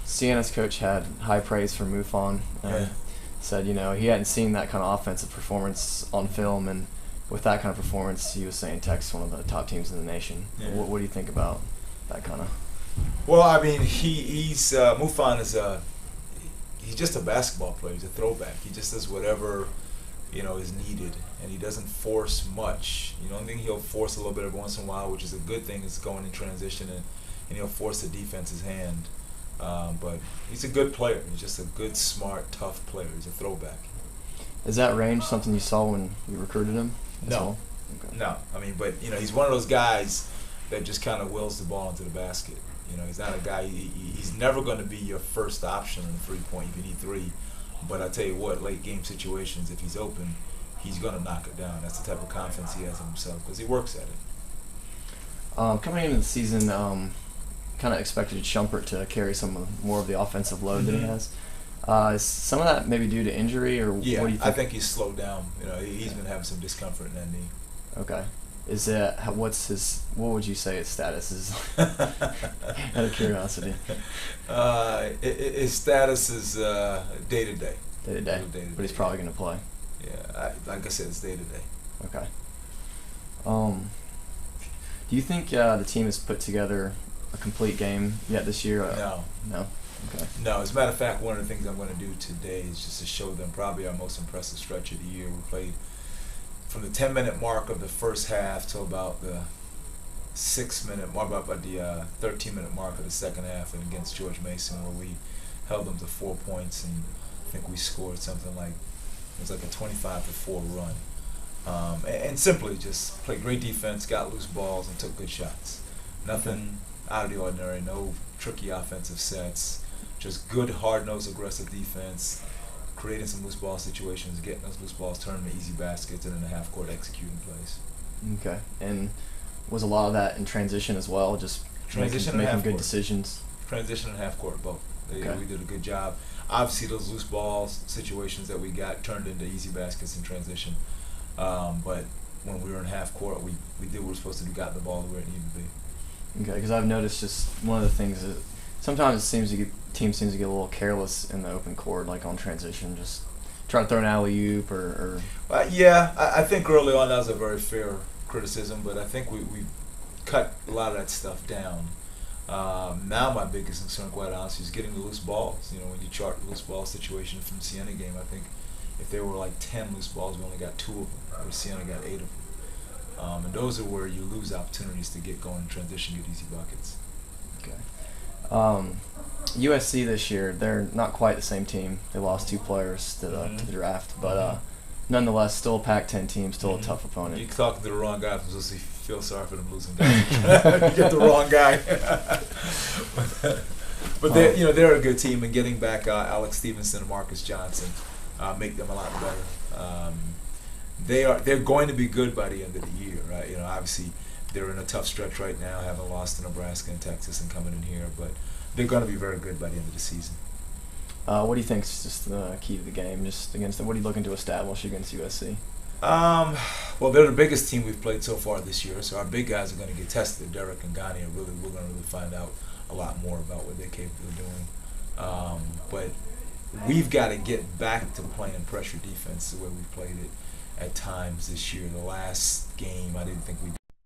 Sienna's coach had high praise for Mufon. Yeah. Said, he hadn't seen that kind of offensive performance on film, and with that kind of performance, he was saying Tech's one of the top teams in the nation. Yeah. What do you think about that kind of? Well, I mean, he's Mufon is he's just a basketball player. He's a throwback. He just does whatever is needed, and he doesn't force much. The only thing he'll force a little bit every once in a while, which is a good thing, is going in transition, and he'll force the defense's hand. But he's a good player. He's just a good, smart, tough player. He's a throwback. Is that range something you saw when you recruited him? No. Well? Okay. No. I mean, but he's one of those guys that just kind of wills the ball into the basket. He's not a guy. He's never going to be your first option in the 3-point if you need three. But I tell you what, late game situations, if he's open, he's going to knock it down. That's the type of confidence he has in himself because he works at it. Coming into the season, kind of expected Shumpert to carry more of the offensive load that he has. Is some of that maybe due to injury, or Yeah, what do you think? I think he's slowed down. He's been having some discomfort in that knee. Okay. Is it what would you say his status is? Out of curiosity. His status is day to day. Day to day. But he's probably going to play. Yeah, like I said, it's day to day. Okay. Do you think the team has put together a complete game yet this year? No. No? Okay. No, as a matter of fact, one of the things I'm going to do today is just to show them probably our most impressive stretch of the year. We played from the 10-minute mark of the first half till about the 6-minute mark, about the 13-minute mark of the second half, and against George Mason, where we held them to 4 points, and I think we scored something like, it was like a 25-4 run. And simply just played great defense, got loose balls, and took good shots. Nothing out of the ordinary, no tricky offensive sets, just good, hard-nosed, aggressive defense, creating some loose ball situations, getting those loose balls turned into easy baskets, and in the half court executing plays. Okay. And was a lot of that in transition as well, just Transition making and half good court. decisions? Transition and half court, both. Okay. We did a good job. Obviously, those loose ball situations that we got turned into easy baskets in transition. But when we were in half court, we did what we were supposed to do, got the ball where it needed to be. Okay, because I've noticed just one of the things that sometimes team seems to get a little careless in the open court, like on transition, just try to throw an alley-oop or Yeah, I think early on that was a very fair criticism, but I think we cut a lot of that stuff down. Now my biggest concern, quite honestly, is getting the loose balls. When you chart the loose ball situation from the Siena game, I think if there were like 10 loose balls, we only got 2 of them, where Siena got 8 of them. And those are where you lose opportunities to get going in transition, get easy buckets. Okay. USC this year, they're not quite the same team. They lost 2 players to the draft, but nonetheless, still a Pac-10 team, still a tough opponent. You're talking to the wrong guy. I'm supposed to feel sorry for them losing guys. You get the wrong guy. But they're a good team, and getting back Alex Stevenson and Marcus Johnson make them a lot better. They're going to be good by the end of the year, right? Obviously they're in a tough stretch right now, having lost to Nebraska and Texas and coming in here, but they're going to be very good by the end of the season. What do you think is just the key to the game, just against them? What are you looking to establish against USC? Well, they're the biggest team we've played so far this year, so our big guys are going to get tested. Derek and Ghani we're going to really find out a lot more about what they're capable of doing. But we've got to get back to playing pressure defense the way we played it at times this year. The last game, I didn't think we